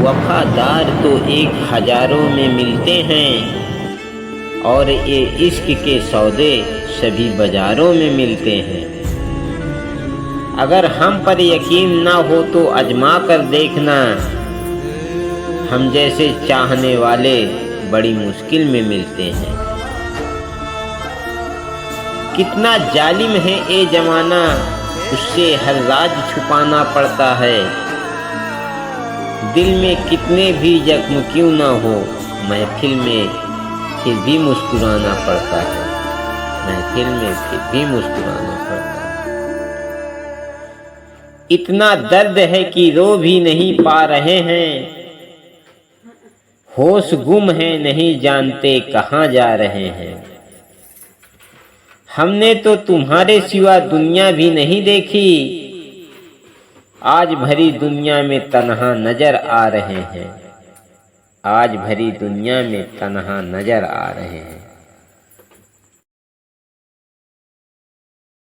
वफादार तो 1000 में मिलते हैं, और ये इश्क के सौदे सभी बाजारों में मिलते हैं। अगर हम पर यकीन ना हो तो आजमा कर देखना, हम जैसे चाहने वाले बड़ी मुश्किल में मिलते हैं। कितना जालिम है ये जमाना, उससे हर राज छुपाना पड़ता है। दिल में कितने भी जख्म क्यों ना हो, महफिल में फिर भी मुस्कुराना पड़ता है। महफिल में फिर भी मुस्कुराना पड़ता है। इतना दर्द है कि रो भी नहीं पा रहे हैं, होश गुम है नहीं जानते कहाँ जा रहे हैं। हमने तो तुम्हारे सिवा दुनिया भी नहीं देखी, आज भरी दुनिया में तन्हा नजर आ रहे हैं। आज भरी दुनिया में तन्हा नजर आ रहे हैं।